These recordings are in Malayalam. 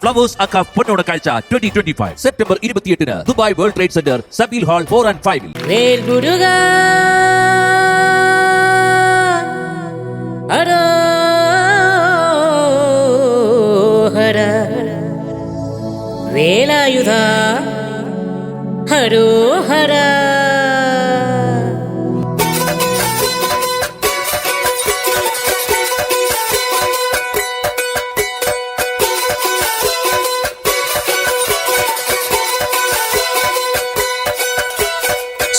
ഫ്ലവേഴ്സ് അക്ക പൊന്നോണ കാഴ്ച 2025 September 28 Dubai world trade centre Zabeel hall 4 and 5 വേൽ മുരുക ഹര വേലായുധ ഹരോഹര.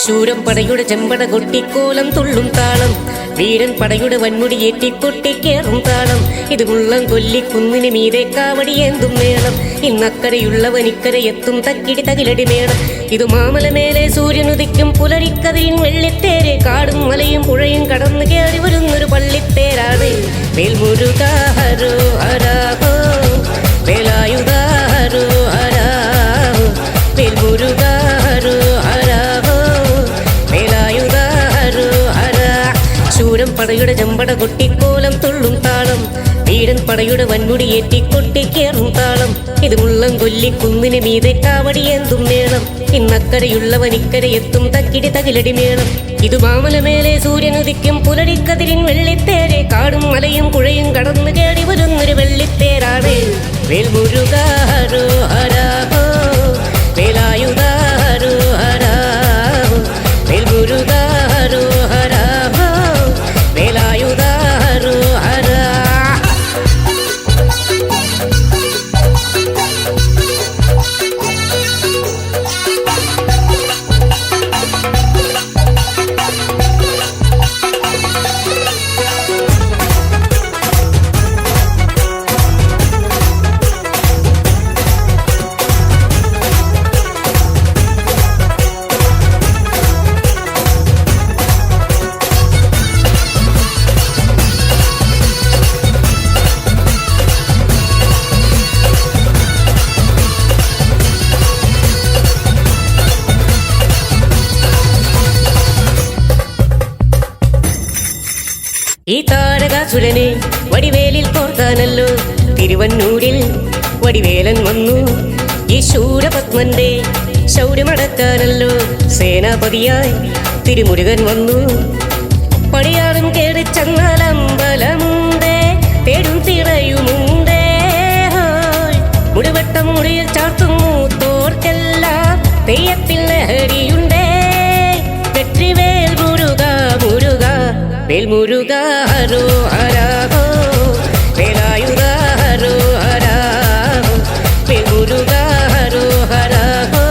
ശൂരം പടയുടെ ചെമ്പട കൊട്ടിക്കോലം തുള്ളും താളം, വീരൻ പടയുടെ വൻമുടി ഏറ്റിക്കൊട്ടിക്കേറും താളം. ഇത് മുള്ളം കൊല്ലിക്കുന്നിന് മീതെ കാവടിയേന്തും മേളം. ഇന്നക്കരയുള്ളവൻ ഇക്കരയെത്തും തക്കിടി തകിലടി മേളം. ഇത് മാമലമേലെ സൂര്യനുദിക്കും പുലരിക്കതിരിൻ വെള്ളിത്തേര്. കാടും മലയും പുഴയും കടന്നു കയറി വരുന്നൊരു പള്ളിത്തേരാണ്. വേൽമുരുക ഹരോ ഹരാഹോ വേലായുധ ഹരോ ഹരാഹോ വേൽമുരുക ഹരോ ഹരാഹോ വേലായുധ ഹരോ ഹര. ശൂരം പടയുടെ ചെമ്പട കൊട്ടിക്കോലം തുള്ളും താളം, വീരൻ പടയുടെ വൻമുടി ഏറ്റിക്കൊട്ടിക്കേറും താളം. ഇത് മുള്ളം കൊല്ലിക്കുന്നിന് മീതെ കാവടിയേന്തും മേളം. ഇന്നക്കരയുള്ളവൻ ഇക്കരയെത്തും തക്കിടി തകിലടി മേളം. ഇത് മാമലമേലെ സൂര്യനുദിക്കും പുലരിക്കതിരിൻ വെള്ളിത്തേരെ. കാടും മലയും പുഴയും കടന്നു കയറി വരുന്നൊരു വെള്ളിത്തേരാണ്. വേൽമുരുക ഹരോ ഹരാഹോ വേലായുധ ഹരോ ഹരാഹോ വേൽമുരുക ഹരോ ഹരാഹോ വേലായുധ ഹരോ ഹര. ഈ താരകാസുരനെ വടിവേലിൽ കോർത്താനല്ലോ തിരുവന്നൂരിൽ വടിവേലൻ വന്നു. ഈ ശൂരപത്മന്റെ ശൗര്യമടക്കാനല്ലോ സേനാപതിയായി തിരുമുരുകൻ വന്നു. പടിയാറും കേറി ചെന്നാലമ്പലമുണ്ടേ, തേടും തിറയുമുണ്ടേ. മുടിവട്ടം മുടിയിൽ ചാർത്തും മൂത്തോർക്കെല്ലാം തെയ്യത്തിൽ ലഹരിയുണ്ടേ. വെற்றிവേൽ മുരുക മുരുക വേൽമുരുക ഹരോ ഹരാഹോ വേലായുധ ഹരോ ഹരാഹോ വേൽമുരുക ഹരോ ഹരാഹോ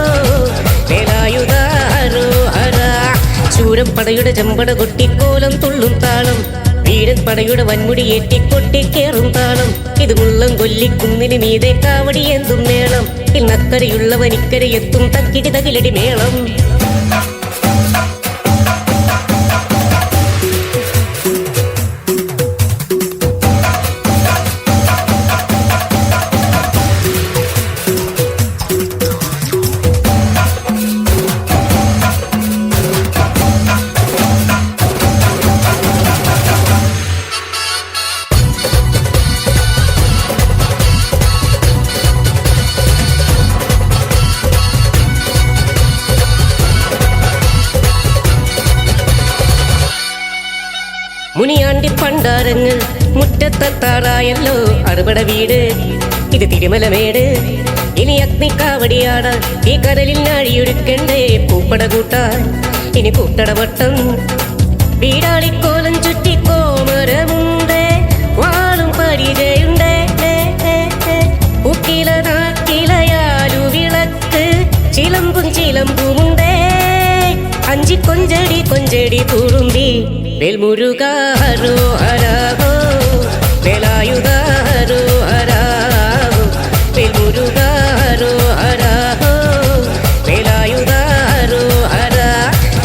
വേലായുധ ഹരോ ഹര. ശൂരം പടയുടെ ചെമ്പട കൊട്ടിക്കോലം തുള്ളും താളം, വീരൻ പടയുടെ വൻമുടി ഏറ്റിക്കൊട്ടിക്കേറും താളം. ഇത് മുള്ളം കൊല്ലിക്കുന്നിന് മീതെ കാവടിയേന്തും മേളം. ഇന്നക്കരയുള്ളവൻ ഇക്കരയെത്തും തക്കിടി തകിലടി മേളം. മുനിയാണ്ടി പണ്ടാരങ്ങൾ മുറ്റത്താറായല്ലോ അറുപട വീട്. ഇത് തിരുമലമേട്. ഇനി അഗ്നിക്കാവടിയാട ഈ കടലിൽ നാഴിയൊരുക്കണ്ടേ പൂപ്പട കൂട്ടാൻ. ഇനി കൂട്ടടവട്ടം വീടാളിക്കോലം ചുറ്റിക്കോമരമുണ്ട്, വാളും പരിചയുണ്ട്. ഉക്കില നാക്കിലയാലു വിളക്ക് ചിലമ്പും ചിലമ്പുമുണ്ടേ. അഞ്ചി കൊഞ്ചടി കൊഞ്ചടി കുറുമ്പി വേൽമുരുക ഹരോ ഹരാഹോ വേലായുധ ഹരോ ഹരാഹോ വേൽമുരുക ഹരോ ഹരാഹോ വേലായുധ ഹരോ ഹര.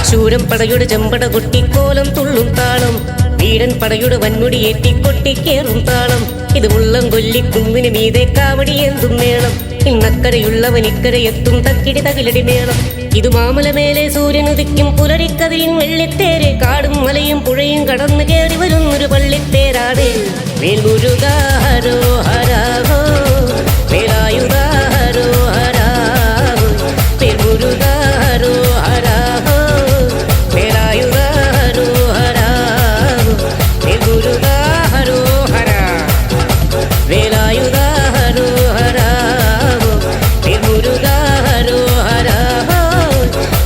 ശൂരം പടയുടെ ചെമ്പട കൊട്ടിക്കോലം തുള്ളും താളം, വീരൻ പടയുടെ വൻമുടി ഏറ്റിക്കൊട്ടിക്കേറും താളം. ഇത് മുള്ളം കൊല്ലിക്കുന്നിന് മീതെ കാവടിയേന്തും മേളം. ഇന്നക്കരയുള്ളവൻ ഇക്കരയെത്തും തക്കിടി തകിലടി മേളം. ഇത് മാമലമേലെ സൂര്യനുദിക്കും പുലരിക്കതിരിൻ വെള്ളിത്തേര്. കാടും മലയും പുഴയും കടന്നു കയറി വരുന്നൊരു പള്ളിത്തേരാണ്. Vel Muruga ഹരോ ഹരാഹോ Velayudha ഹരോഹര Vel Muruga ഹരോഹര Velayudha ഹരോഹര Vel Muruga ഹരോഹര Velayudha ഹരോഹര Vel Muruga ഹരോഹര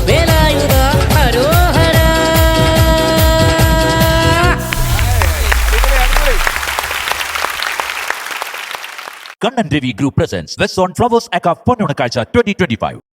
Velayudha ഹരോഹര. Kannan Devi Group presents West Zone Flowers Aka Ponnunakazha 2025.